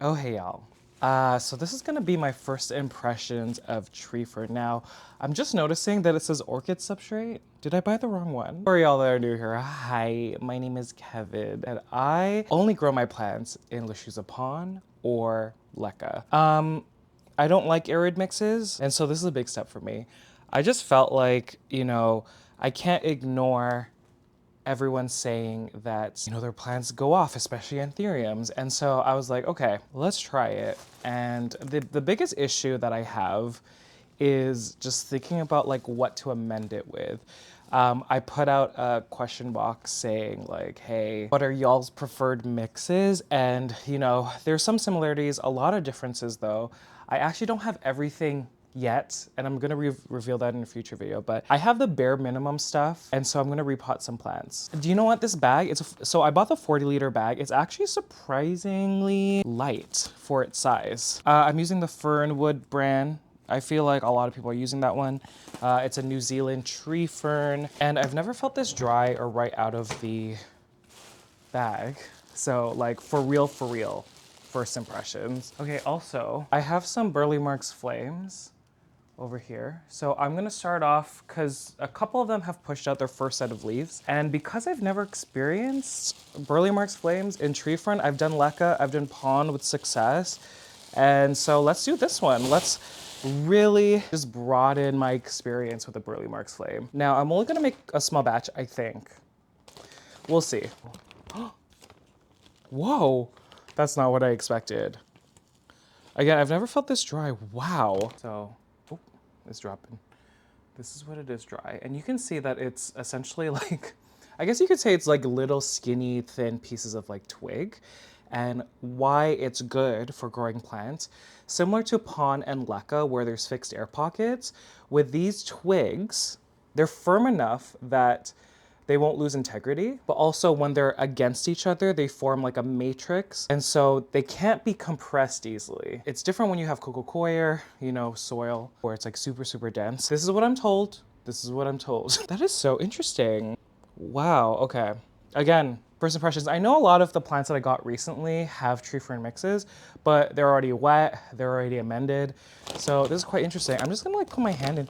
Oh, hey y'all. So this is gonna be my first impressions of tree fern. Now, I'm just noticing that it says Orchid Substrate. Did I buy the wrong one? For y'all that are new here, hi, my name is Kevin, and I only grow my plants in Lechuzapon or Leca. I don't like arid mixes, and so this is a big step for me. I just felt like, I can't ignore everyone's saying that, their plants go off, especially Anthuriums. And so I was like, okay, let's try it. And the biggest issue that I have is just thinking about like what to amend it with. I put out a question box saying like, hey, what are y'all's preferred mixes? And there's some similarities, a lot of differences though. I actually don't have everything yet, and I'm gonna reveal that in a future video, but I have the bare minimum stuff, and so I'm gonna repot some plants. Do you know what this bag, so I bought the 40-liter bag. It's actually surprisingly light for its size. I'm using the Fernwood brand. I feel like a lot of people are using that one. It's a New Zealand tree fern, and I've never felt this dry or right out of the bag. So like for real, first impressions. Okay, also, I have some Burle Marx flames over here. So I'm gonna start off because a couple of them have pushed out their first set of leaves. And because I've never experienced Burle Marx flames in tree fern, I've done leca, I've done pond with success. And so let's do this one. Let's really just broaden my experience with the Burle Marx flame. Now I'm only gonna make a small batch, I think. We'll see. Whoa, that's not what I expected. Again, I've never felt this dry. Wow. So, it's dropping. This is what it is dry. And you can see that it's essentially like, I guess you could say it's like little skinny, thin pieces of like twig. And why it's good for growing plants, similar to pon and leca where there's fixed air pockets, with these twigs, they're firm enough that they won't lose integrity, but also when they're against each other, they form like a matrix. And so they can't be compressed easily. It's different when you have coco coir, soil, where it's like super, super dense. This is what I'm told. This is what I'm told. That is so interesting. Wow, okay. Again, first impressions. I know a lot of the plants that I got recently have tree fern mixes, but they're already wet, they're already amended. So this is quite interesting. I'm just gonna like put my hand in.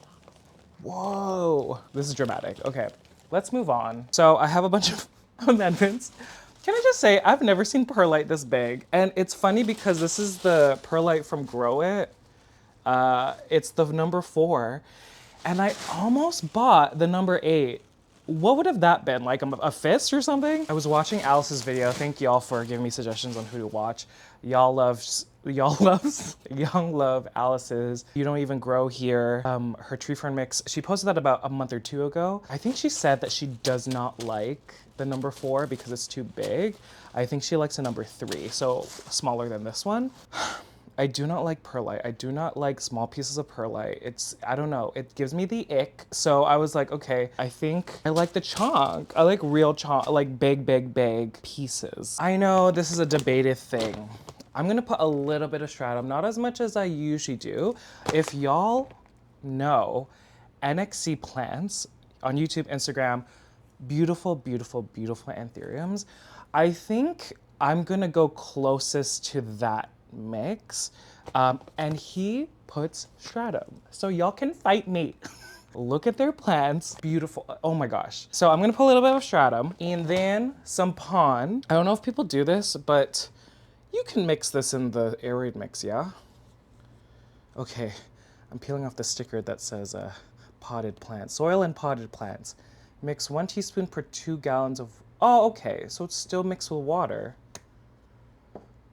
Whoa, this is dramatic. Okay. Let's move on. So I have a bunch of amendments. Can I just say, I've never seen perlite this big. And it's funny because this is the perlite from Grow It. It's the number 4. And I almost bought the number 8. What would have that been? Like a fist or something? I was watching Alice's video. Thank y'all for giving me suggestions on who to watch. Y'all love Alice's You Don't Even Grow Here, her tree fern mix. She posted that about a month or 2 ago. I think she said that she does not like the number 4 because it's too big. I think she likes a number 3, so smaller than this one. I do not like perlite. I do not like small pieces of perlite. I don't know, it gives me the ick. So I was like, okay, I think I like the chunk. I like real chunk, like big pieces. I know this is a debated thing. I'm gonna put a little bit of stratum, not as much as I usually do. If y'all know Nxcplants on YouTube, Instagram, beautiful Anthuriums, I think I'm gonna go closest to that mix. And he puts stratum. So y'all can fight me. Look at their plants, beautiful, oh my gosh. So I'm gonna put a little bit of stratum and then some pon. I don't know if people do this, but you can mix this in the arid mix, yeah? Okay, I'm peeling off the sticker that says potted plants, soil and potted plants. Mix 1 teaspoon per 2 gallons of, oh, okay, so it's still mixed with water.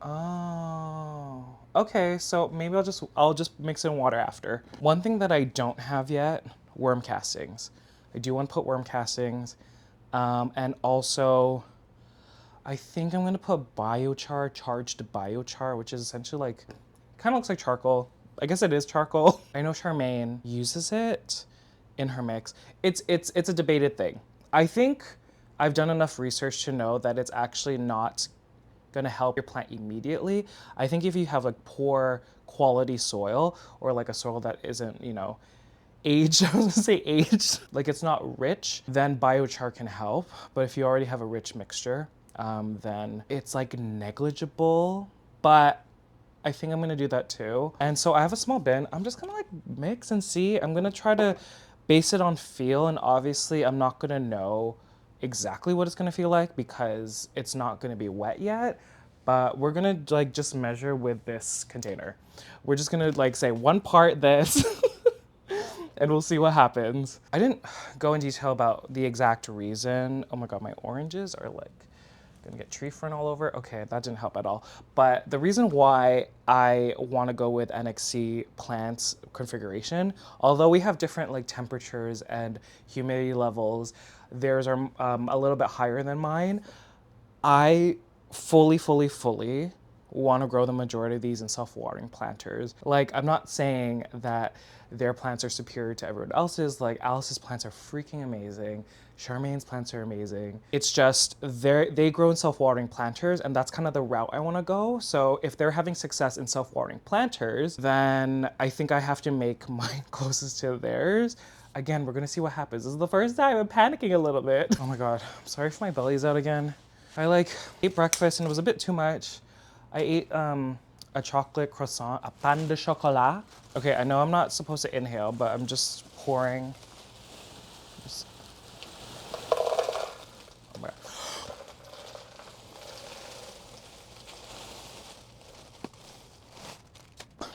Oh, okay, so maybe I'll just mix in water after. One thing that I don't have yet, worm castings. I do want to put worm castings, and also, I think I'm gonna put biochar, charged biochar, which is essentially like, kind of looks like charcoal. I guess it is charcoal. I know Charmaine uses it in her mix. It's a debated thing. I think I've done enough research to know that it's actually not gonna help your plant immediately. I think if you have like poor quality soil or like a soil that isn't, aged, I was gonna say aged, like it's not rich, then biochar can help. But if you already have a rich mixture, then it's like negligible. But I think I'm gonna do that too. And so I have a small bin. I'm just gonna like mix and see. I'm gonna try to base it on feel, and obviously I'm not gonna know exactly what it's gonna feel like because it's not gonna be wet yet, but we're gonna like just measure with this container. We're just gonna like say 1 part this and we'll see what happens. I didn't go in detail about the exact reason. Oh my God, my oranges are like gonna get tree fern all over. Okay, that didn't help at all. But the reason why I wanna go with Nxcplants configuration, although we have different like temperatures and humidity levels, theirs are a little bit higher than mine. I fully want to grow the majority of these in self-watering planters. Like, I'm not saying that their plants are superior to everyone else's. Like, Alice's plants are freaking amazing. Charmaine's plants are amazing. It's just they grow in self-watering planters, and that's kind of the route I want to go. So if they're having success in self-watering planters, then I think I have to make mine closest to theirs. Again, we're gonna see what happens. This is the first time I'm panicking a little bit. Oh my God, I'm sorry if my belly's out again. I like ate breakfast and it was a bit too much. I ate a chocolate croissant, a pain de chocolat. Okay, I know I'm not supposed to inhale, but I'm just pouring. Oh my God.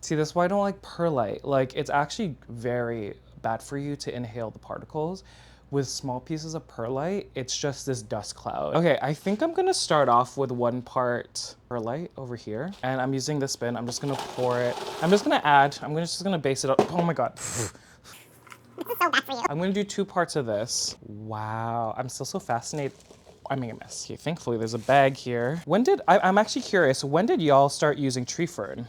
See, that's why I don't like perlite. Like, it's actually very bad for you to inhale the particles. With small pieces of perlite, it's just this dust cloud. Okay, I think I'm gonna start off with 1 part perlite over here. And I'm using this bin, I'm just gonna pour it. I'm just gonna add, just gonna base it up. Oh my God. This is so bad for you. I'm gonna do 2 parts of this. Wow, I'm still so fascinated. I made a mess. Okay, thankfully there's a bag here. I'm actually curious, when did y'all start using tree fern?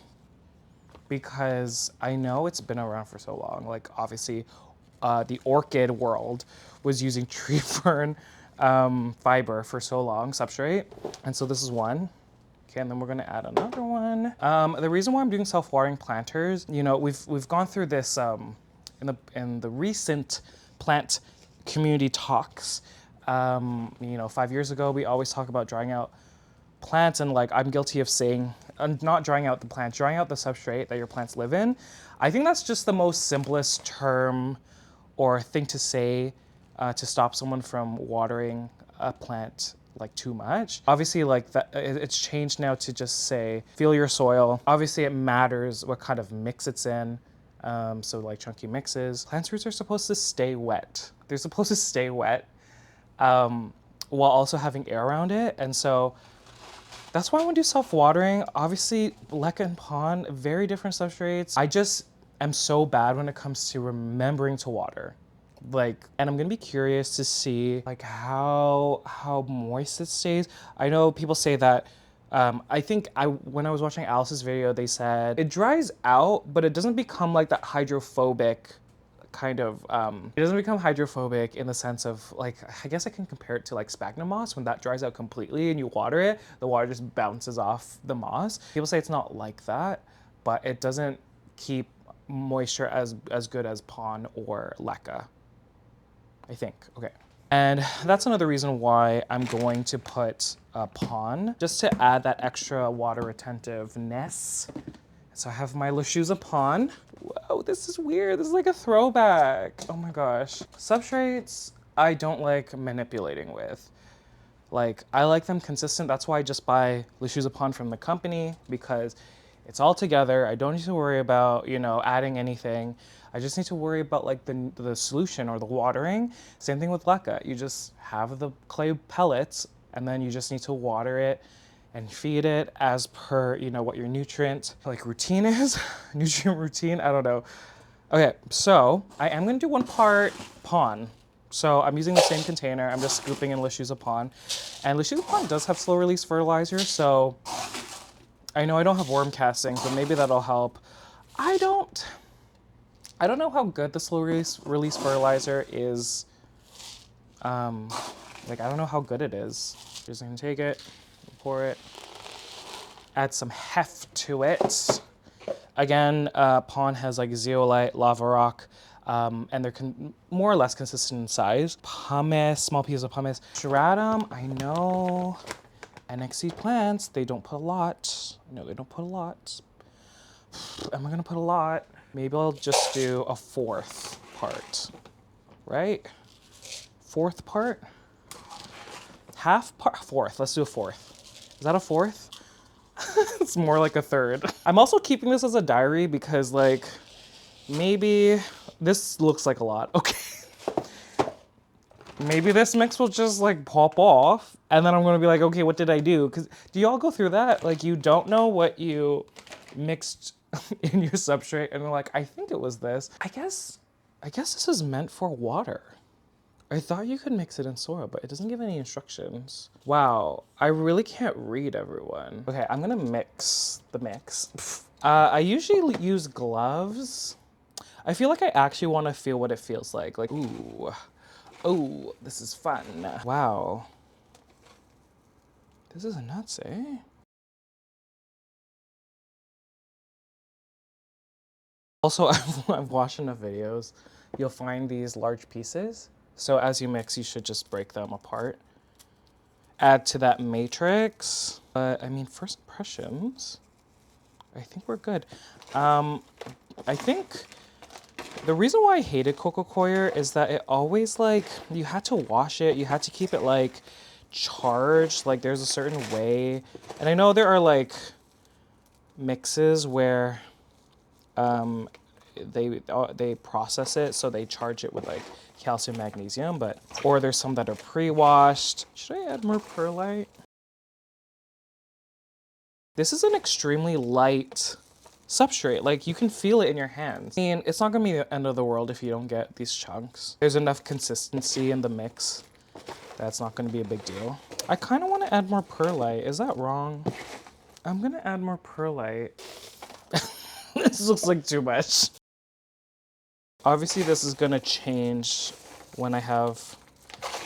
Because I know it's been around for so long. Like, obviously, the orchid world was using tree fern fiber for so long, substrate. And so this is 1. Okay, and then we're gonna add another one. The reason why I'm doing self-watering planters, you know, we've gone through this in the recent plant community talks. You know, 5 years ago, we always talk about drying out plants, and like I'm guilty of saying, not drying out the plants, drying out the substrate that your plants live in. I think that's just the most simplest term or thing to say to stop someone from watering a plant like too much. Obviously, like that, it's changed now to just say, feel your soil. Obviously, it matters what kind of mix it's in. So like chunky mixes. Plant roots are supposed to stay wet. They're supposed to stay wet while also having air around it. And so that's why I want to do self-watering. Obviously, leca and pon, very different substrates. I just am so bad when it comes to remembering to water. Like, and I'm gonna be curious to see like how moist it stays. I know people say that, I think when I was watching Alice's video, they said it dries out, but it doesn't become like that hydrophobic kind of, it doesn't become hydrophobic in the sense of like, I guess I can compare it to like sphagnum moss. When that dries out completely and you water it, the water just bounces off the moss. People say it's not like that, but it doesn't keep moisture as good as pon or leca, I think. Okay. And that's another reason why I'm going to put pon, just to add that extra water retentiveness. So I have my Le Shoes of Pon. Whoa, this is weird. This is like a throwback. Oh my gosh. Substrates, I don't like manipulating with. Like, I like them consistent. That's why I just buy Le Shoes of Pon from the company, because it's all together. I don't need to worry about, you know, adding anything. I just need to worry about like the solution or the watering. Same thing with leca. You just have the clay pellets and then you just need to water it and feed it as per, you know, what your nutrient like routine is. Nutrient routine, I don't know. Okay, so I am gonna do 1 part pon. So I'm using the same container. I'm just scooping in Le Shoes of Pon. And Le Shoes of Pon does have slow release fertilizer, so I know I don't have worm castings, but maybe that'll help. I don't know how good the slow release fertilizer is. Like, I don't know how good it is. Just gonna take it, pour it, add some heft to it. Again, pon has like zeolite, lava rock, and they're more or less consistent in size. Pumice, small pieces of pumice. Stratum, I know Nxcplants, they don't put a lot. No, they don't put a lot. Am I gonna put a lot? Maybe I'll just do a fourth part, right? Fourth part? Half part? Fourth, let's do a fourth. Is that a fourth? It's more like a third. I'm also keeping this as a diary because like, maybe this looks like a lot, okay. Maybe this mix will just like pop off and then I'm gonna be like, okay, what did I do? Because do y'all go through that? Like you don't know what you mixed in your substrate and you're like, I think it was this. I guess this is meant for water. I thought you could mix it in soil, but it doesn't give any instructions. Wow, I really can't read everyone. Okay, I'm gonna mix the mix. I usually use gloves. I feel like I actually wanna feel what it feels like. Like, ooh. Oh, this is fun. Wow. This is nuts, eh? Also, I've watched enough videos. You'll find these large pieces. So as you mix, you should just break them apart. Add to that matrix. I mean, first impressions, I think we're good. I think the reason why I hated coco coir is that it always like, you had to wash it, you had to keep it like charged, like there's a certain way. And I know there are like mixes where they process it, so they charge it with like calcium, magnesium, or there's some that are pre-washed. Should I add more perlite? This is an extremely light substrate. Like you can feel it in your hands. I mean, it's not gonna be the end of the world if you don't get these chunks. There's enough consistency in the mix that's not gonna be a big deal. I kind of want to add more perlite. Is that wrong? I'm gonna add more perlite. This looks like too much. Obviously this is gonna change when I have,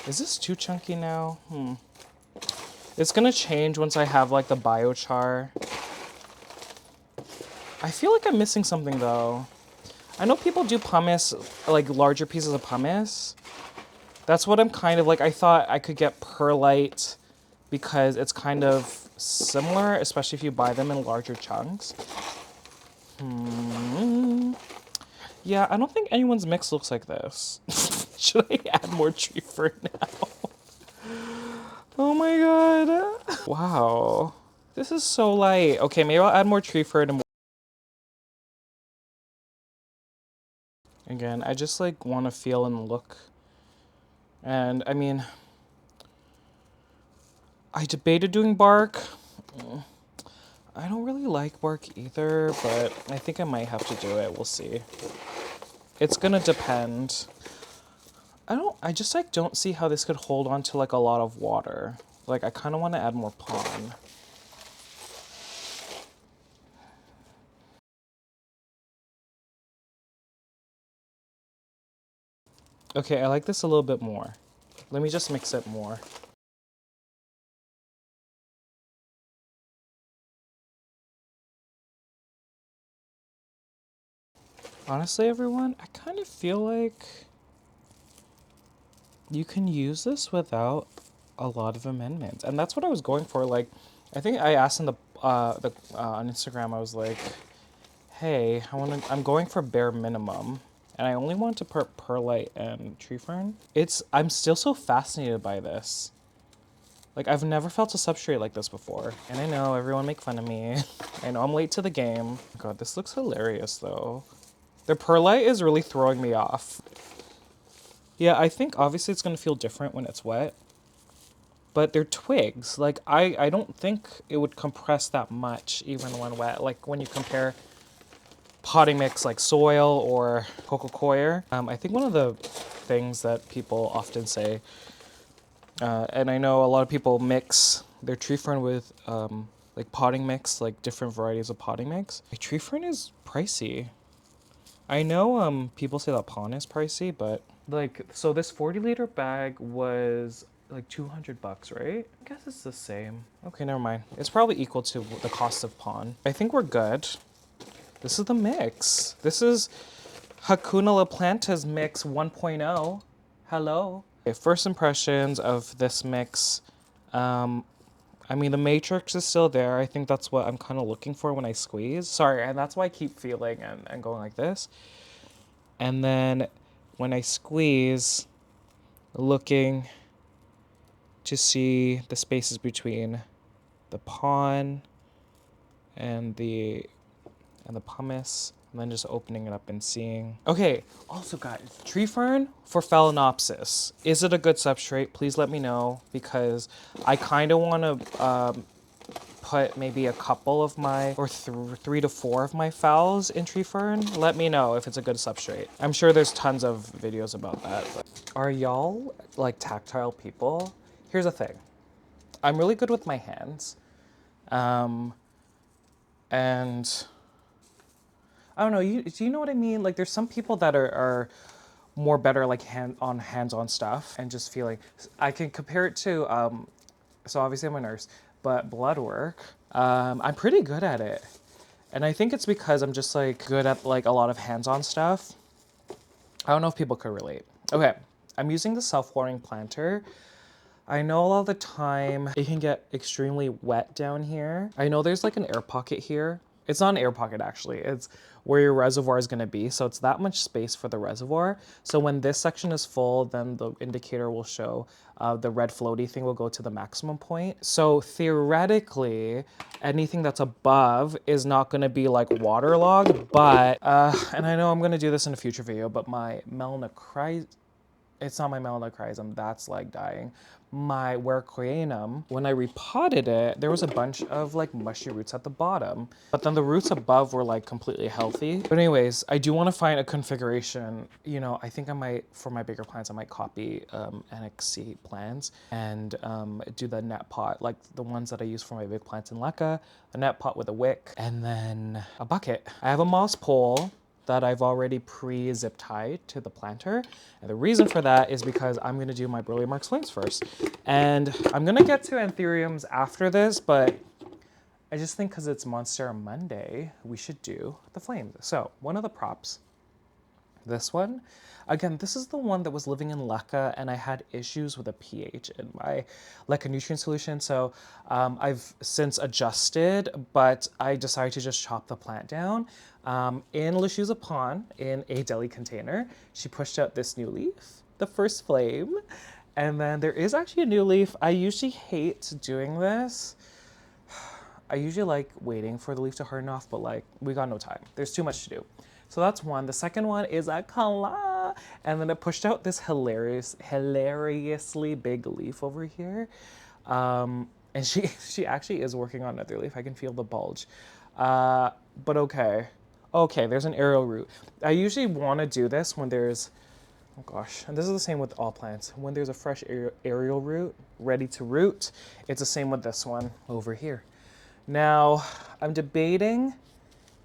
is this too chunky now? It's gonna change once I have like the biochar. I feel like I'm missing something though. I know people do pumice, like larger pieces of pumice. That's what I'm kind of like, I thought I could get perlite because it's kind of similar, especially if you buy them in larger chunks. Yeah, I don't think anyone's mix looks like this. Should I add more tree fern now? Oh my god. Wow. This is so light. Okay, maybe I'll add more tree fern and more. Again, I just like want to feel and look. And I mean, I debated doing bark. I don't really like bark either, but I think I might have to do it. We'll see. It's gonna depend. I just like don't see how this could hold on to like a lot of water. Like I kind of want to add more pond. Okay, I like this a little bit more. Let me just mix it more. Honestly, everyone, I kind of feel like you can use this without a lot of amendments. And that's what I was going for. Like, I think I asked in the on Instagram, I was like, hey, I'm going for bare minimum. And I only want to put perlite and tree fern. I'm still so fascinated by this. Like, I've never felt a substrate like this before. And I know everyone make fun of me. I know I'm late to the game. God, this looks hilarious though. The perlite is really throwing me off. Yeah, I think obviously it's gonna feel different when it's wet. But they're twigs. Like, I don't think it would compress that much even when wet. Like, when you compare potting mix like soil or coco coir. I think one of the things that people often say, and I know a lot of people mix their tree fern with like potting mix, like different varieties of potting mix. Like, tree fern is pricey. I know people say that pond is pricey, but like, so this 40-liter bag was like $200, right? I guess it's the same. Okay, never mind. It's probably equal to the cost of pond. I think we're good. This is the mix. This is Hakuna La Planta's mix 1.0. Hello. Okay, first impressions of this mix. I I mean, the matrix is still there. I think that's what I'm kind of looking for when I squeeze. Sorry, and that's why I keep feeling and going like this. And then when I squeeze, looking to see the spaces between the pawn and the pumice, and then just opening it up and seeing. Okay, also guys, tree fern for Phalaenopsis. Is it a good substrate? Please let me know, because I kind of want to put maybe a couple of my, or 3 to 4 of my phals in tree fern. Let me know if it's a good substrate. I'm sure there's tons of videos about that. But are y'all like tactile people? Here's the thing. I'm really good with my hands. And I don't know, do you know what I mean? Like there's some people that are more better like hands-on stuff and just feeling. I can compare it to, so obviously I'm a nurse, but blood work, I'm pretty good at it. And I think it's because I'm just like good at like a lot of hands-on stuff. I don't know if people could relate. Okay, I'm using the self-watering planter. I know a lot of the time it can get extremely wet down here. I know there's like an air pocket here. It's not an air pocket actually, it's where your reservoir is gonna be. So it's that much space for the reservoir. So when this section is full, then the indicator will show the red floaty thing will go to the maximum point. So theoretically, anything that's above is not gonna be like waterlogged, but, and I know I'm gonna do this in a future video, but my it's not my melanochrysum, that's like dying. My Warocraeanum, when I repotted it, there was a bunch of like mushy roots at the bottom, but then the roots above were like completely healthy. But anyways, I do want to find a configuration. You know, I think I might, for my bigger plants, I might copy Nxcplants and do the net pot, like the ones that I use for my big plants in Leca, a net pot with a wick, and then a bucket. I have a moss pole that I've already pre-zip tied to the planter. And the reason for that is because I'm gonna do my Burle Marx flames first. And I'm gonna get to Anthuriums after this, but I just think because it's Monstera Monday, we should do the flames. So one of the props, this one, again, this is the one that was living in Leca and I had issues with the pH in my Leca nutrient solution. So I've since adjusted, but I decided to just chop the plant down. In Lashuza Pond, in a deli container, she pushed out this new leaf, the first flame. And then there is actually a new leaf. I usually hate doing this. I usually like waiting for the leaf to harden off, but like we got no time. There's too much to do. So that's one. The second one is a kala. And then it pushed out this hilariously big leaf over here. And she actually is working on another leaf. I can feel the bulge. But okay. Okay, there's an aerial root. I usually want to do this when there's, oh gosh, and this is the same with all plants. When there's a fresh aerial root ready to root, it's the same with this one over here. Now, I'm debating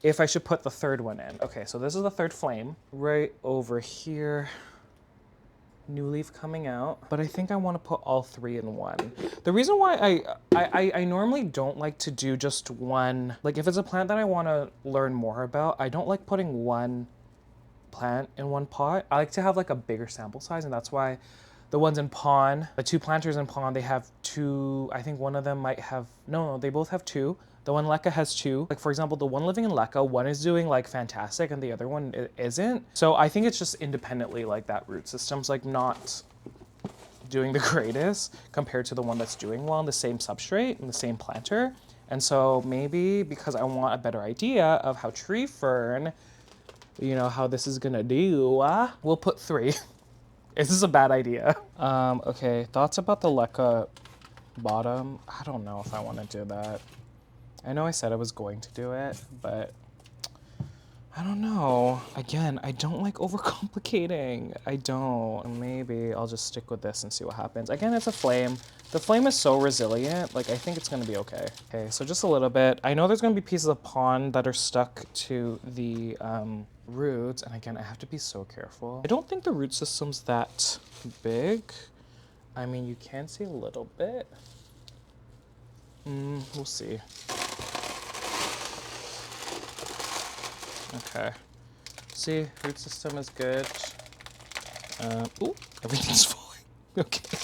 if I should put the third one in. Okay, so this is the third flame right over here. New leaf coming out, but I think I want to put all 3 in one. The reason why I normally don't like to do just one, like if it's a plant that I want to learn more about, I don't like putting one plant in one pot. I like to have like a bigger sample size, and that's why the ones in Pond, the 2 planters in Pond, they have 2, I think one of them might have, no, they both have 2. The one Leca has 2. Like for example, the one living in Leca, one is doing like fantastic and the other one isn't. So I think it's just independently like that root system's like not doing the greatest compared to the one that's doing well in the same substrate and the same planter. And so maybe because I want a better idea of how tree fern, you know, how this is gonna do, we'll put 3. Is this a bad idea? Okay, thoughts about the Leca bottom? I don't know if I want to do that. I know I said I was going to do it, but I don't know. Again, I don't like overcomplicating. I don't. Maybe I'll just stick with this and see what happens. Again, it's a flame. The flame is so resilient. Like, I think it's gonna be okay. Okay, so just a little bit. I know there's gonna be pieces of pond that are stuck to the roots. And again, I have to be so careful. I don't think the root system's that big. I mean, you can see a little bit. We'll see. Okay. See, root system is good. Ooh, everything's falling. Okay.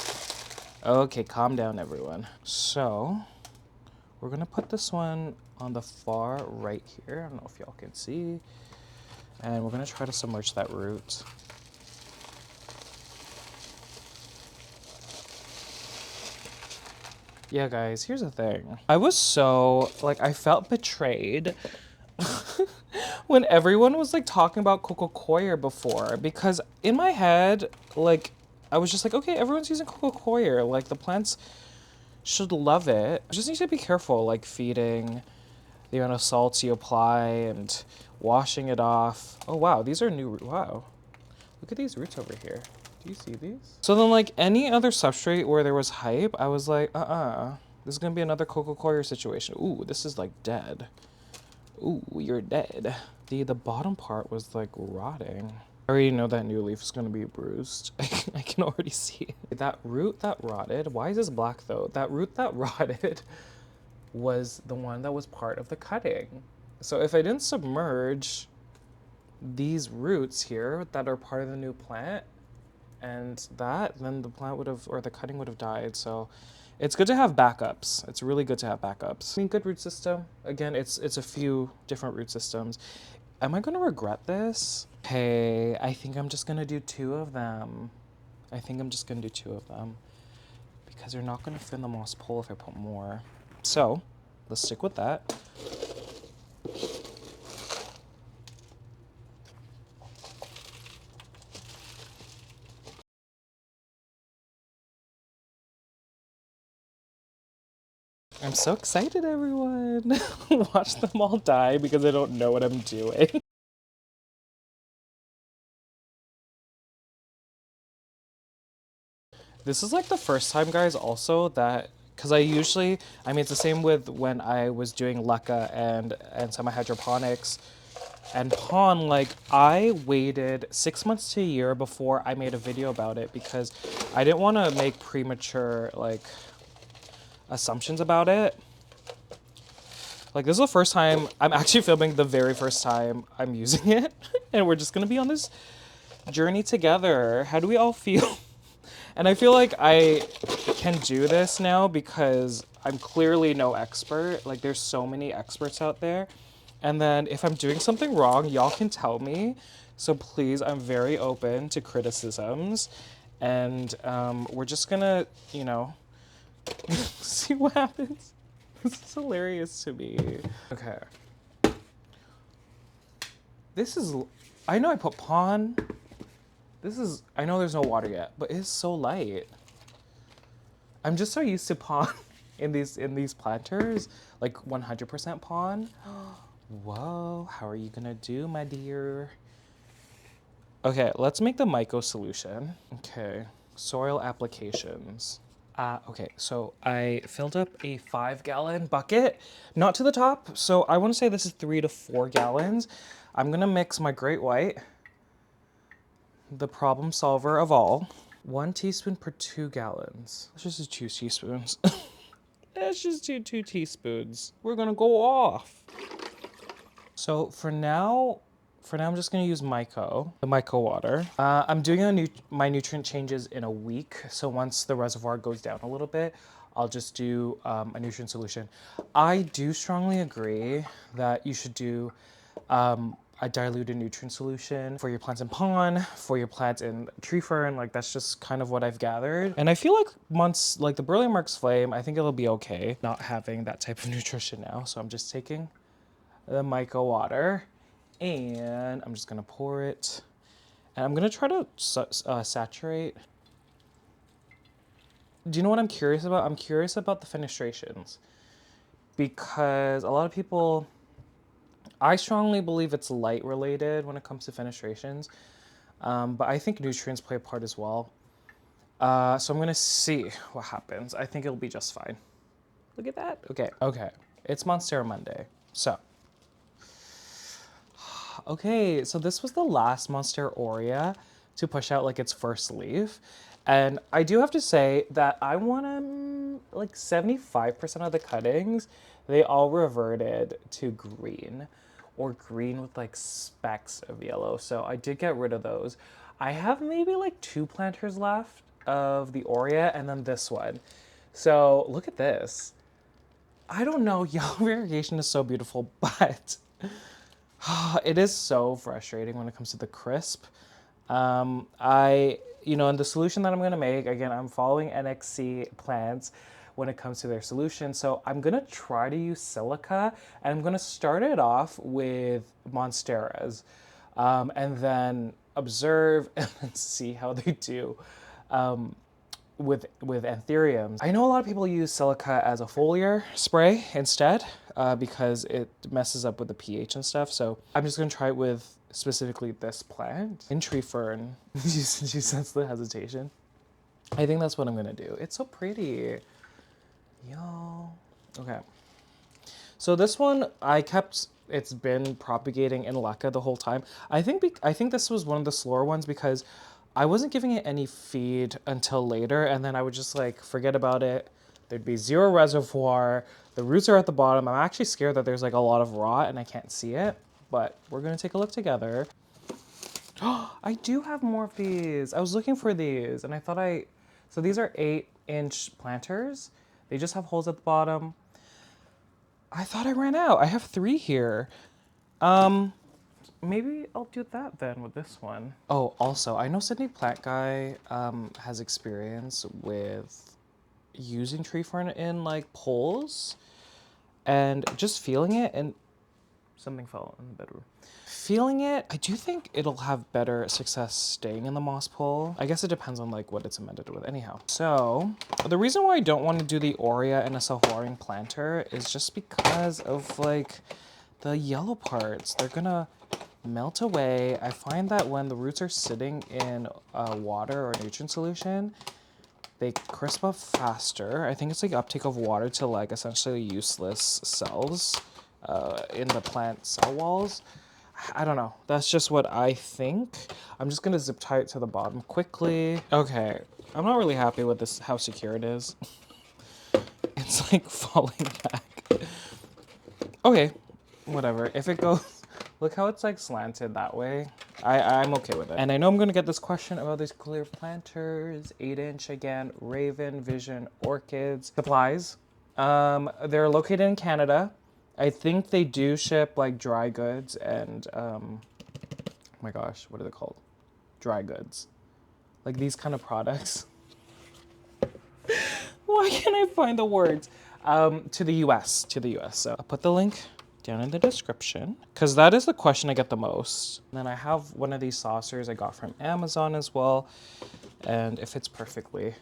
Okay, calm down, everyone. So, We're gonna put this one on the far right here. I don't know if y'all can see. And we're gonna try to submerge that root. Yeah, guys, here's the thing. I was so, like, I felt betrayed when everyone was, like, talking about coco coir before. Because in my head, like, I was just like, okay, everyone's using coco coir. Like, the plants should love it. You just need to be careful, like, feeding, the amount of salts you apply, and washing it off. Oh, wow, these are new, wow. Look at these roots over here. Do you see these? So then, like, any other substrate where there was hype, I was like, this is gonna be another coco coir situation. Ooh, this is, like, dead. Ooh, you're dead. The bottom part was, like, rotting. I already know that new leaf is gonna be bruised. I can already see it. That root that rotted, why is this black, though? That root that rotted was the one that was part of the cutting. So if I didn't submerge these roots here that are part of the new plant and that, then the plant would have, or the cutting would have died. So it's good to have backups. It's really good to have backups. I mean, good root system. Again, it's a few different root systems. Am I gonna regret this? Okay, I think I'm just gonna do 2 of them. I think I'm just gonna do 2 of them because they're not gonna fit in the moss pole if I put more. So let's stick with that. I'm so excited, everyone. Watch them all die because I don't know what I'm doing. This is like the first time, guys, also that, because I mean, it's the same with when I was doing leca and semi-hydroponics and pond, like, I waited 6 months to a year before I made a video about it because I didn't want to make premature, like, assumptions about it. Like, this is the first time I'm actually filming, the very first time I'm using it. And we're just gonna be on this journey together. How do we all feel? And I feel like I can do this now because I'm clearly no expert. Like, there's so many experts out there. And then if I'm doing something wrong, y'all can tell me. So please, I'm very open to criticisms. And we're just gonna, you know, see what happens. This is hilarious to me. Okay. This is, I know I put pon. This is, I know there's no water yet, but it's so light. I'm just so used to pon in these planters, like 100% pon. Whoa, how are you gonna do, my dear? Okay, let's make the myco solution. Okay, soil applications. Okay, so I filled up a 5-gallon bucket, not to the top. So I want to say this is 3 to 4 gallons. I'm gonna mix my great white, the problem solver of all. 1 teaspoon per 2 gallons. Let's just do 2 teaspoons. Let's just do 2 teaspoons. We're gonna go off. So for now I'm just gonna use myco, the myco water. I'm doing my nutrient changes in a week. So once the reservoir goes down a little bit, I'll just do a nutrient solution. I do strongly agree that you should do a diluted nutrient solution for your plants in pond, for your plants in tree fern. Like, that's just kind of what I've gathered. And I feel like once, like the Burle Marx Flame, I think it'll be okay not having that type of nutrition now. So I'm just taking the myco water and I'm just gonna pour it. And I'm gonna try to saturate. Do you know what I'm curious about? I'm curious about the fenestrations because a lot of people, I strongly believe it's light related when it comes to fenestrations, but I think nutrients play a part as well. So I'm gonna see what happens. I think it'll be just fine. Look at that. Okay. It's Monstera Monday. So, okay, so this was the last Monstera Aurea to push out like its first leaf. And I do have to say that I want to, like 75% of the cuttings, they all reverted to green or green with like specks of yellow. So I did get rid of those. I have maybe like 2 planters left of the Aurea and then this one. So look at this. I don't know, yellow variegation is so beautiful, but it is so frustrating when it comes to the crisp. And the solution that I'm gonna make, again, I'm following Nxcplants when it comes to their solution. So I'm gonna try to use silica, and I'm gonna start it off with Monsteras, and then observe and then see how they do. With Anthuriums. I know a lot of people use silica as a foliar spray instead because it messes up with the pH and stuff. So I'm just gonna try it with specifically this plant in tree fern. You sense the hesitation. I think that's what I'm gonna do. It's so pretty. Yo. Okay. So this one it's been propagating in leca the whole time. I think this was one of the slower ones because I wasn't giving it any feed until later, and then I would just like forget about it. There'd be zero reservoir. The roots are at the bottom. I'm actually scared that there's like a lot of rot and I can't see it, but we're gonna take a look together. I do have more of these. I was looking for these and I thought so these are 8-inch planters. They just have holes at the bottom. I thought I ran out. I have 3 here. Maybe I'll do that then with this one. Oh, also, I know Sydney Plant Guy has experience with using tree fern in like poles and just feeling it, and something fell in the bedroom. Feeling it, I do think it'll have better success staying in the moss pole. I guess it depends on like what it's amended with anyhow. So the reason why I don't want to do the Aurea in a self-watering planter is just because of like the yellow parts. They're gonna melt away. I find that when the roots are sitting in water or nutrient solution, they crisp up faster. I think it's like uptake of water to like essentially useless cells in the plant cell walls. I don't know. That's just what I think. I'm just gonna zip tie it to the bottom quickly. Okay, I'm not really happy with this, how secure it is. It's like falling back. Okay, whatever. If it goes, look how it's like slanted that way. I'm okay with it. And I know I'm gonna get this question about these clear planters, 8-inch again, Ravenvision Orchids. Supplies. They're located in Canada. I think they do ship like dry goods and, oh my gosh, what are they called? Dry goods. Like these kind of products. Why can't I find the words? To the US. So I'll put the link down in the description because that is the question I get the most. And then I have one of these saucers I got from Amazon as well, and it fits perfectly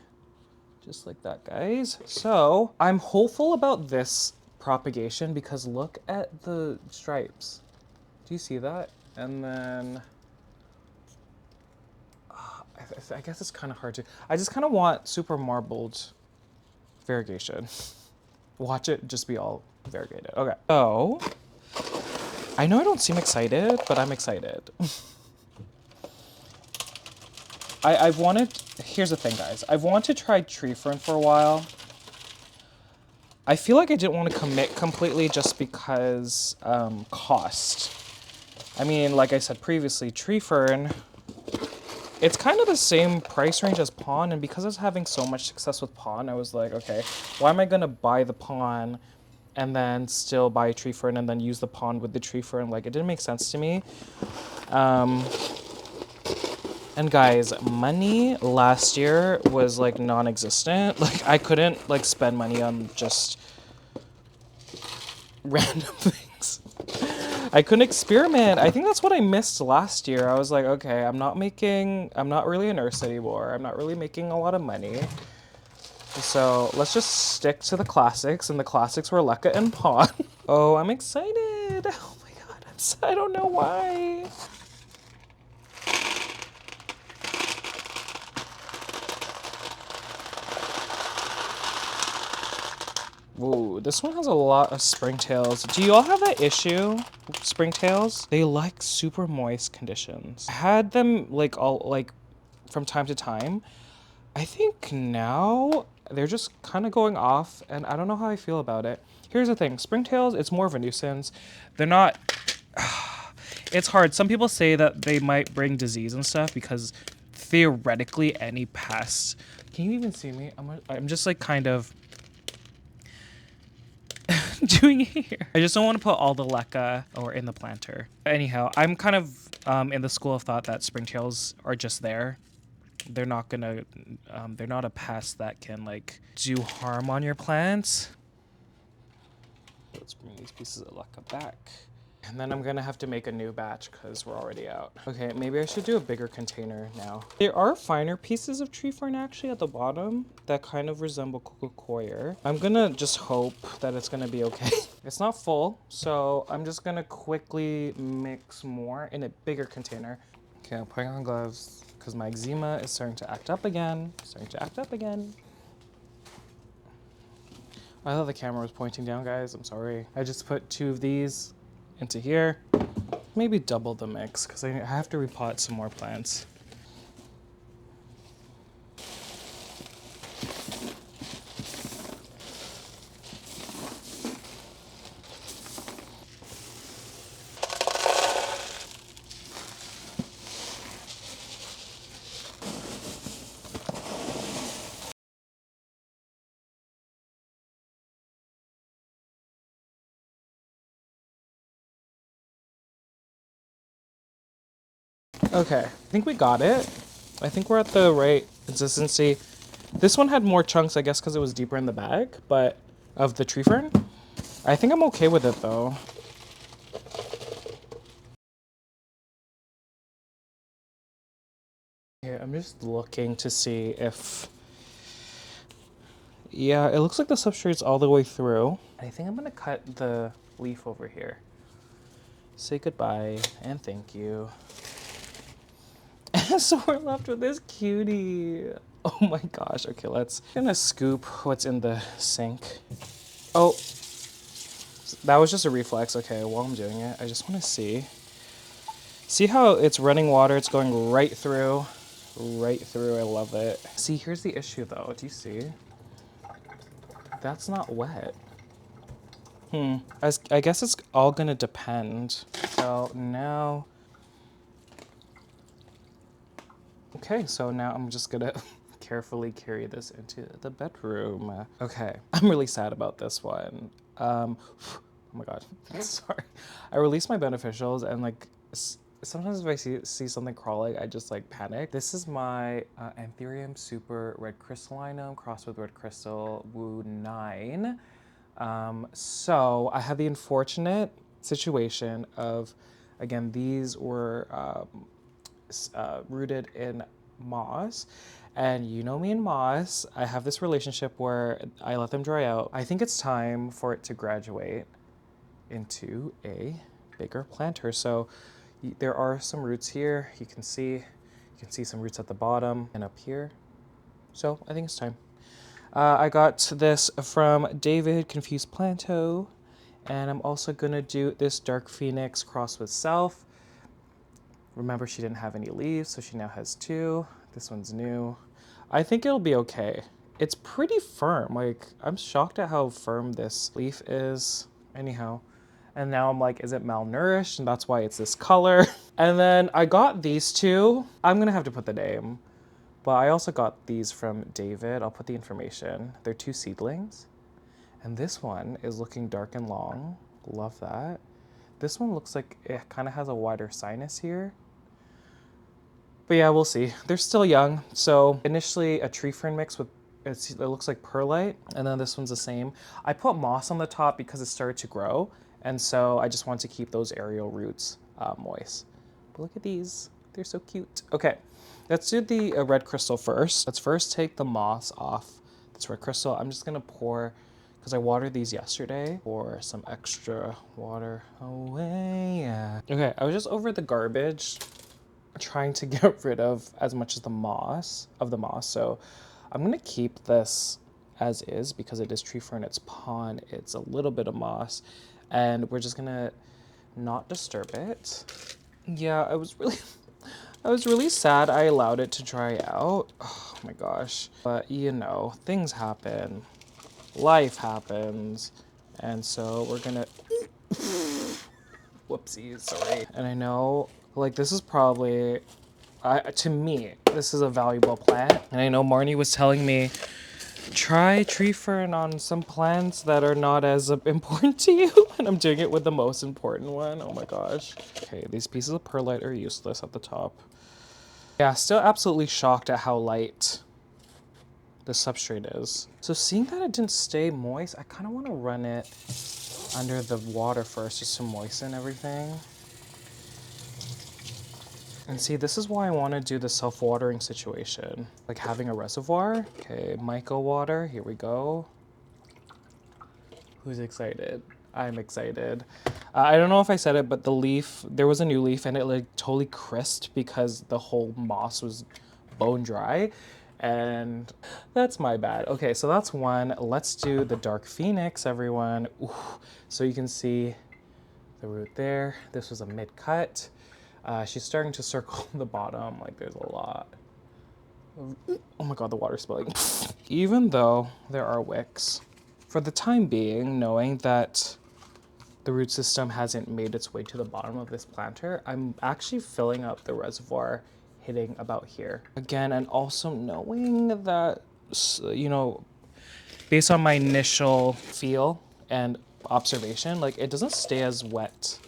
just like that, guys. So I'm hopeful about this propagation because look at the stripes. Do you see that? And then I guess it's kind of hard to, I just kind of want super marbled variegation. Watch it just be all variegated. Okay. So, I know I don't seem excited, but I'm excited. I've wanted, here's the thing, guys. I've wanted to try tree fern for a while. I feel like I didn't want to commit completely just because cost. I mean, like I said previously, tree fern, it's kind of the same price range as pawn, and because I was having so much success with pawn, I was like, okay, why am I gonna buy the pawn and then still buy a tree fern and then use the pawn with the tree fern? Like, it didn't make sense to me. And guys, money last year was like non-existent. Like, I couldn't like spend money on just random things. I couldn't experiment. I think that's what I missed last year. I was like, okay, I'm not really a nurse anymore. I'm not really making a lot of money. So let's just stick to the classics, and the classics were leca and pawn. Oh, I'm excited. Oh my God, I don't know why. Whoa, this one has a lot of springtails. Do you all have that issue, springtails? They like super moist conditions. I had them like from time to time. I think now they're just kind of going off, and I don't know how I feel about it. Here's the thing, springtails, it's more of a nuisance. They're not, it's hard. Some people say that they might bring disease and stuff because theoretically any pest, can you even see me? I'm just like kind of, doing here? I just don't want to put all the leca or in the planter. Anyhow, I'm kind of in the school of thought that springtails are just there. They're not gonna, they're not a pest that can like do harm on your plants. Let's bring these pieces of leca back. And then I'm gonna have to make a new batch because we're already out. Okay, maybe I should do a bigger container now. There are finer pieces of tree fern actually at the bottom that kind of resemble coir. I'm gonna just hope that it's gonna be okay. It's not full, so I'm just gonna quickly mix more in a bigger container. Okay, I'm putting on gloves because my eczema is starting to act up again. I thought the camera was pointing down, guys. I'm sorry. I just put 2 of these into here. Maybe double the mix because I have to repot some more plants. Okay, I think we got it. I think we're at the right consistency. This one had more chunks, I guess, because it was deeper in the bag, but of the tree fern. I think I'm okay with it though. Yeah, I'm just looking to see if... Yeah, it looks like the substrate's all the way through. I think I'm gonna cut the leaf over here. Say goodbye and thank you. So we're left with this cutie. Oh my gosh. Okay, I'm gonna scoop what's in the sink. Oh, that was just a reflex. Okay, while I'm doing it, I just want to see. See how it's running water? It's going right through. Right through. I love it. See, here's the issue though. Do you see? That's not wet. I guess it's all gonna depend. So now... Okay, so now I'm just gonna carefully carry this into the bedroom. Okay, I'm really sad about this one. Oh my god, sorry. I released my beneficials and like, sometimes if I see something crawling, I just like panic. This is my Anthurium Super Red Crystallinum crossed with Red Crystal Woo 9. So I had the unfortunate situation of, again, these were rooted in moss, and you know me and moss, I have this relationship where I let them dry out. I think it's time for it to graduate into a bigger planter. So there are some roots here. You can see some roots at the bottom and up here. So I think it's time. I got this from David Confused Planto, and I'm also gonna do this Dark Phoenix crossed with Self. Remember, she didn't have any leaves, so she now has 2. This one's new. I think it'll be okay. It's pretty firm. Like, I'm shocked at how firm this leaf is. Anyhow, and now I'm like, is it malnourished? And that's why it's this color. And then I got these 2. I'm gonna have to put the name, but I also got these from David. I'll put the information. They're 2 seedlings. And this one is looking dark and long. Love that. This one looks like it kind of has a wider sinus here. But yeah, we'll see. They're still young. So initially a tree fern mix with, it looks like perlite, and then this one's the same. I put moss on the top because it started to grow, and so I just want to keep those aerial roots moist. But look at these. They're so cute. Okay, let's do the red crystal first. Let's first take the moss off this red crystal. I'm just gonna pour, because I watered these yesterday, pour some extra water away. Yeah. Okay, I was just over the garbage trying to get rid of as much as the moss, so I'm gonna keep this as is because it is tree fern, it's pond, it's a little bit of moss, and we're just gonna not disturb it. Yeah, I was really sad I allowed it to dry out. Oh my gosh. But you know, things happen, life happens, and so we're gonna whoopsies, sorry. And I know, like, this is probably, to me, this is a valuable plant. And I know Marnie was telling me try tree fern on some plants that are not as important to you, and I'm doing it with the most important one. Oh my gosh. Okay, these pieces of perlite are useless at the top. Yeah, still absolutely shocked at how light the substrate is. So seeing that it didn't stay moist, I kind of want to run it under the water first just to moisten everything. And see, this is why I want to do the self-watering situation, like having a reservoir. Okay, myco water, here we go. Who's excited? I'm excited. I don't know if I said it, but the leaf, there was a new leaf and it like totally crisped because the whole moss was bone dry. And that's my bad. Okay, so that's one. Let's do the dark phoenix, everyone. Ooh, so you can see the root there. This was a mid-cut. She's starting to circle the bottom, like there's a lot. Oh my god, the water's spilling. Even though there are wicks, for the time being, knowing that the root system hasn't made its way to the bottom of this planter, I'm actually filling up the reservoir hitting about here. Again, and also knowing that, you know, based on my initial feel and observation, like it doesn't stay as wet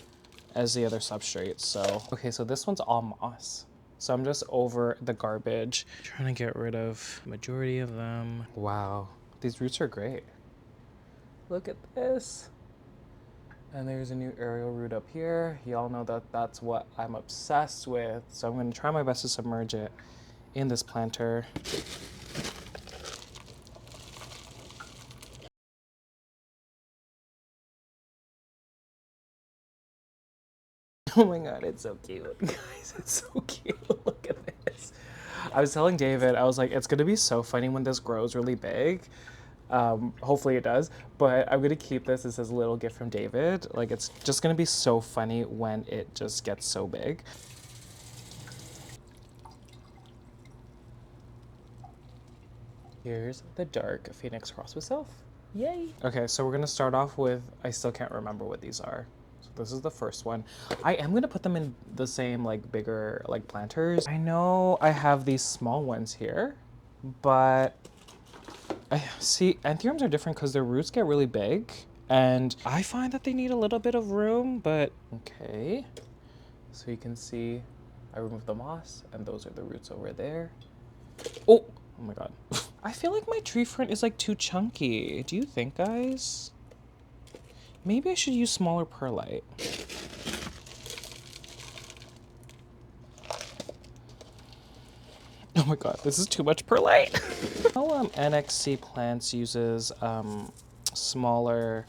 as the other substrates. So, okay, so this one's all moss. So I'm just over the garbage, trying to get rid of the majority of them. Wow, these roots are great. Look at this. And there's a new aerial root up here. Y'all know that that's what I'm obsessed with. So I'm gonna try my best to submerge it in this planter. Oh my god, it's so cute. Guys, it's so cute. Look at this. I was telling David, I was like, it's gonna be so funny when this grows really big. Hopefully it does, but I'm gonna keep this as his little gift from David. Like, it's just gonna be so funny when it just gets so big. Here's the dark phoenix cross with self. Yay. Okay, so we're gonna start off with, I still can't remember what these are. So this is the first one. I am gonna put them in the same like bigger like planters. I know I have these small ones here, but I see Anthuriums are different because their roots get really big and I find that they need a little bit of room, but okay. So you can see I removed the moss and those are the roots over there. Oh my god. I feel like my tree fern is like too chunky. Do you think, guys? Maybe I should use smaller perlite. Oh my god, this is too much perlite. Nxcplants uses smaller,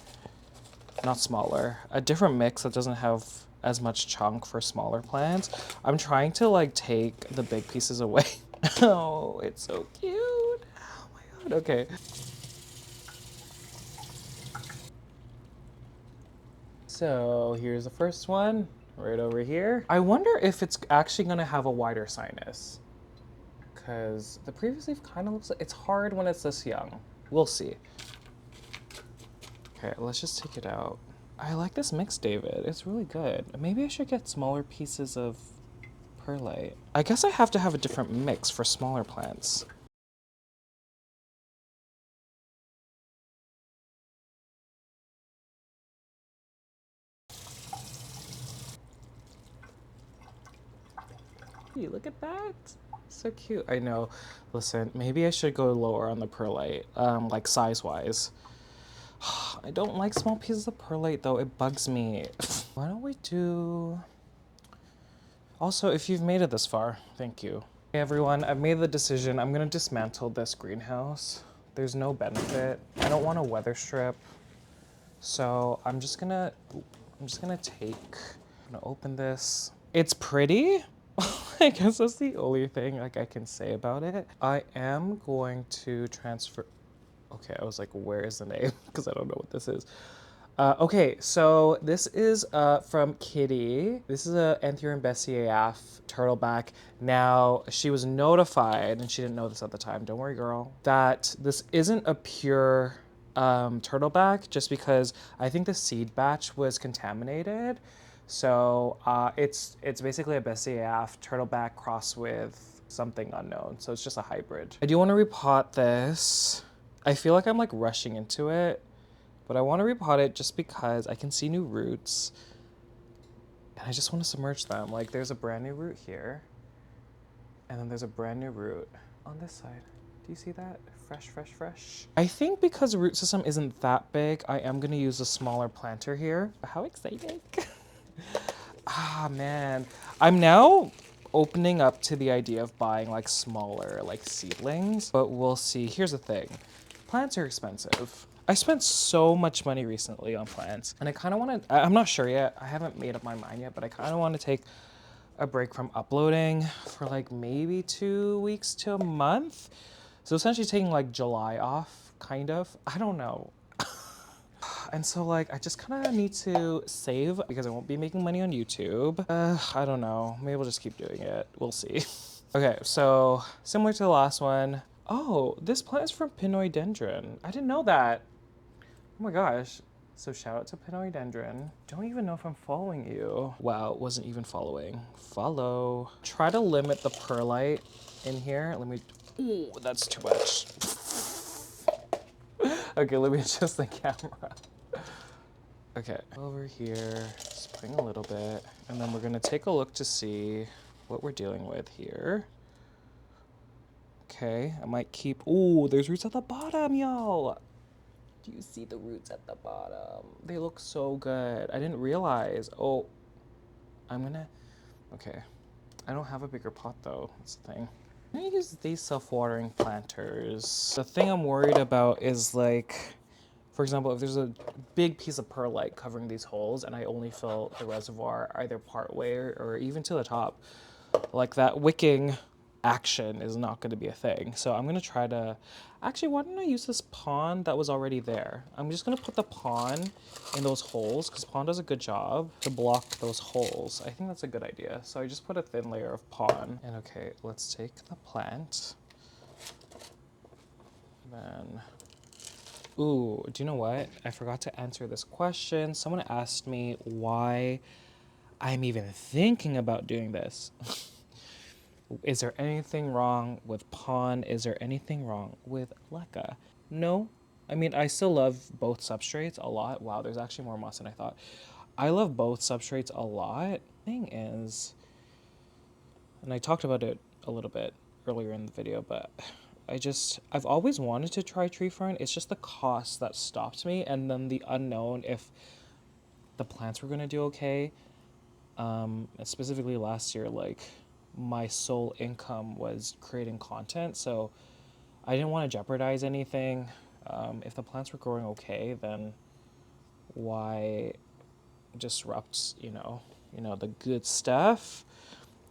not smaller, a different mix that doesn't have as much chunk for smaller plants. I'm trying to like take the big pieces away. Oh, it's so cute. Oh my god, okay. So here's the first one, right over here. I wonder if it's actually gonna have a wider sinus, because the previous leaf kind of looks like, it's hard when it's this young. We'll see. Okay, let's just take it out. I like this mix, David. It's really good. Maybe I should get smaller pieces of perlite. I guess I have to have a different mix for smaller plants. Hey, look at that. So cute. I know. Listen, maybe I should go lower on the perlite, like size-wise. I don't like small pieces of perlite though. It bugs me. Why don't we do... Also, if you've made it this far, thank you. Hey everyone, I've made the decision. I'm gonna dismantle this greenhouse. There's no benefit. I don't want a weather strip. So I'm just gonna take, I'm gonna open this. It's pretty. I guess that's the only thing like I can say about it. I am going to transfer, okay, I was like, where is the name? Because I don't know what this is. Okay, so this is from Kitty. This is a Anthurium besseae turtleback. Now, she was notified, and she didn't know this at the time, don't worry girl, that this isn't a pure turtleback, just because I think the seed batch was contaminated. So it's basically a besseae turtleback crossed with something unknown. So it's just a hybrid. I do want to repot this. I feel like I'm like rushing into it, but I want to repot it just because I can see new roots and I just want to submerge them. Like there's a brand new root here and then there's a brand new root on this side. Do you see that? Fresh, fresh, fresh. I think because the root system isn't that big, I am going to use a smaller planter here. How exciting. Ah, man. I'm now opening up to the idea of buying like smaller like seedlings, but we'll see. Here's the thing. Plants are expensive. I spent so much money recently on plants and I kind of want to, I'm not sure yet. I haven't made up my mind yet, but I kind of want to take a break from uploading for like maybe 2 weeks to a month. So essentially taking like July off, kind of. I don't know. And so like I just kind of need to save because I won't be making money on YouTube. I don't know. Maybe we'll just keep doing it. We'll see. Okay, so similar to the last one. Oh, this plant is from Pinoidendron. I didn't know that. Oh my gosh. So shout out to Pinoidendron. Don't even know if I'm following you. Wow, wasn't even following. Follow. Try to limit the perlite in here. Let me, ooh, that's too much. Okay, let me adjust the camera. Okay, over here, just putting a little bit, and then we're gonna take a look to see what we're dealing with here. Okay, I might keep, ooh, there's roots at the bottom, y'all. Do you see the roots at the bottom? They look so good. I didn't realize. Oh, I'm gonna, okay. I don't have a bigger pot though, that's the thing. I'm gonna use these self-watering planters. The thing I'm worried about is like, for example, if there's a big piece of perlite covering these holes and I only fill the reservoir either part way or even to the top, like that wicking action is not going to be a thing. So I'm going to try to, actually, why don't I use this pond that was already there? I'm just going to put the pond in those holes because pond does a good job to block those holes. I think that's a good idea. So I just put a thin layer of pond. And okay, let's take the plant. Then, ooh, do you know what? I forgot to answer this question. Someone asked me why I'm even thinking about doing this. Is there anything wrong with pond? Is there anything wrong with leca? No. I mean, I still love both substrates a lot. Wow, there's actually more moss than I thought. I love both substrates a lot. Thing is, and I talked about it a little bit earlier in the video, but I've always wanted to try tree fern. It's just the cost that stopped me, and then the unknown if the plants were gonna do okay. Specifically last year, like my sole income was creating content, so I didn't want to jeopardize anything. If the plants were growing okay, then why disrupt, the good stuff?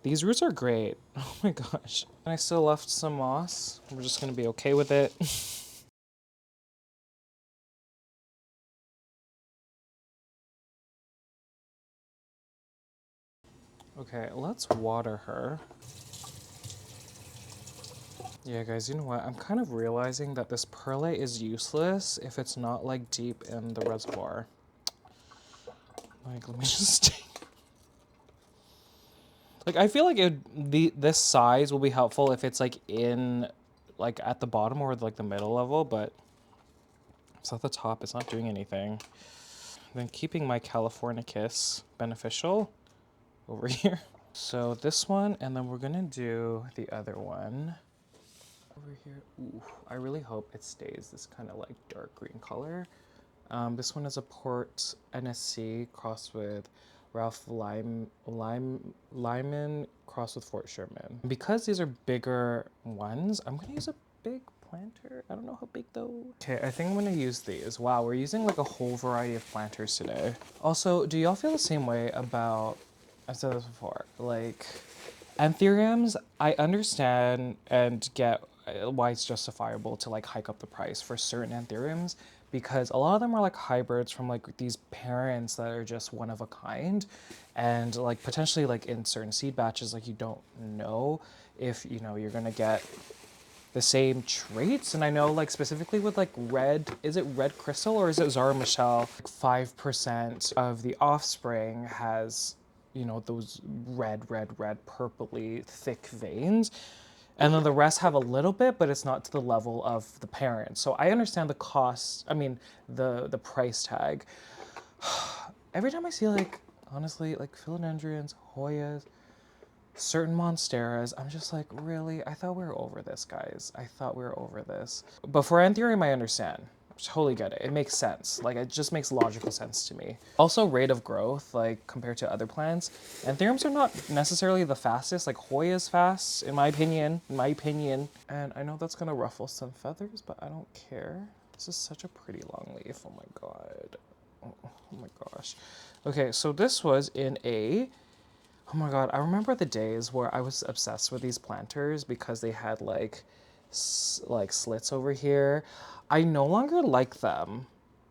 These roots are great. Oh my gosh. And I still left some moss. We're just gonna be okay with it. Okay, let's water her. Yeah, guys, you know what? I'm kind of realizing that this perlite is useless if it's not like deep in the reservoir. Like, let me just like, I feel like this size will be helpful if it's like in, like at the bottom or like the middle level, but it's at the top. It's not doing anything. Then keeping my Californicus beneficial over here. So this one, and then we're gonna do the other one over here. Ooh, I really hope it stays this kind of like dark green color. This one is a Port NSC crossed with Ralph Lyman crossed with Fort Sherman. Because these are bigger ones, I'm gonna use a big planter. I don't know how big though. Okay, I think I'm gonna use these. Wow, we're using like a whole variety of planters today. Also, do y'all feel the same way about, I've said this before, like Anthuriums? I understand and get why it's justifiable to like hike up the price for certain Anthuriums because a lot of them are like hybrids from like these parents that are just one of a kind, and like potentially like in certain seed batches like you don't know if you're gonna get the same traits. And I know like specifically with like red, is it red crystal or is it Zara Michelle, 5% of the offspring has those red purpley thick veins. And then the rest have a little bit, but it's not to the level of the parent. So I understand the cost, I mean, the price tag. Every time I see like, honestly, like philodendrons, Hoyas, certain Monsteras, I'm just like, really? I thought we were over this, guys. I thought we were over this. But for Anthurium, I understand. Totally get it. It makes sense. Like, it just makes logical sense to me. Also, rate of growth, like, compared to other plants, Anthuriums are not necessarily the fastest. Like, Hoya's fast, in my opinion. And I know that's gonna ruffle some feathers, but I don't care. This is such a pretty long leaf. Oh my god. Oh my gosh. Okay, so this was in a... Oh my god, I remember the days where I was obsessed with these planters because they had like slits over here. I no longer like them,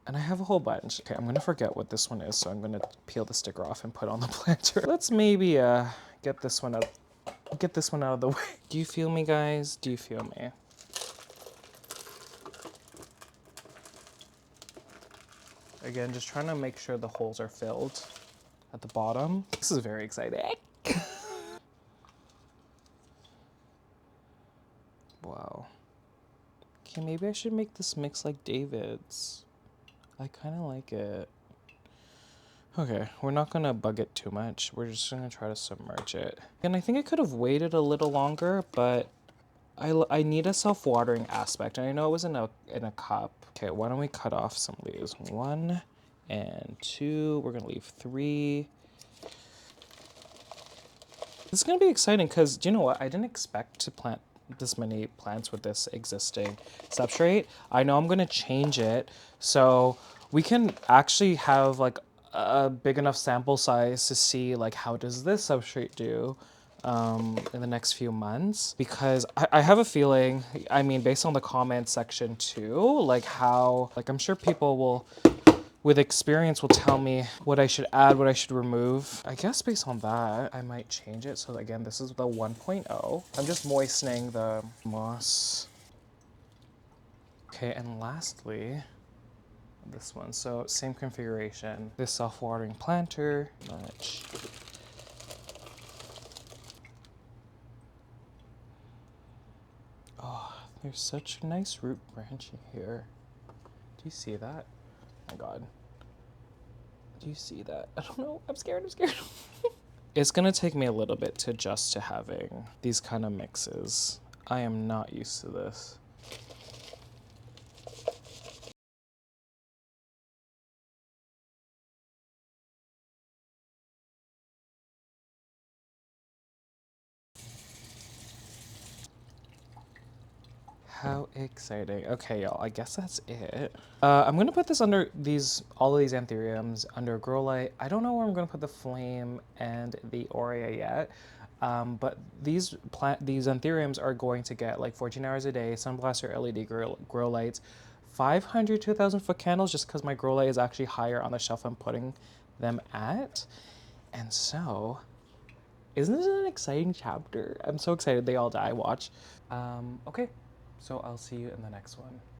and I have a whole bunch. Okay, I'm gonna forget what this one is, so I'm gonna peel the sticker off and put on the planter. Let's maybe get this one out of the way. Do you feel me, guys? Do you feel me? Again, just trying to make sure the holes are filled at the bottom. This is very exciting. Wow. Okay, maybe I should make this mix like David's. I kind of like it. Okay, we're not gonna bug it too much. We're just gonna try to submerge it. And I think I could have waited a little longer, but I need a self-watering aspect. And I know it was in a cup. Okay, why don't we cut off some leaves? 1 and 2. We're gonna leave 3. This is gonna be exciting because, do you know what? I didn't expect to plant this many plants with this existing substrate. I know I'm gonna change it so we can actually have like a big enough sample size to see like how does this substrate do in the next few months, because I have a feeling, I mean, based on the comment section too, like how, like I'm sure people will with experience will tell me what I should add, what I should remove. I guess based on that, I might change it. So again, this is the 1.0. I'm just moistening the moss. Okay, and lastly, this one. So same configuration. This self-watering planter, much. Oh, there's such a nice root branching here. Do you see that? Oh my god. Do you see that? I don't know. I'm scared. It's gonna take me a little bit to adjust to having these kind of mixes. I am not used to this. How exciting. Okay, y'all, I guess that's it. I'm gonna put this under all of these Anthuriums under a grow light. I don't know where I'm gonna put the flame and the Aurea yet. But these Anthuriums are going to get like 14 hours a day, Sunblaster LED grow lights, 500 to 1,000 foot candles, just because my grow light is actually higher on the shelf I'm putting them at. And so, isn't this an exciting chapter? I'm so excited they all die, watch. Okay, so I'll see you in the next one.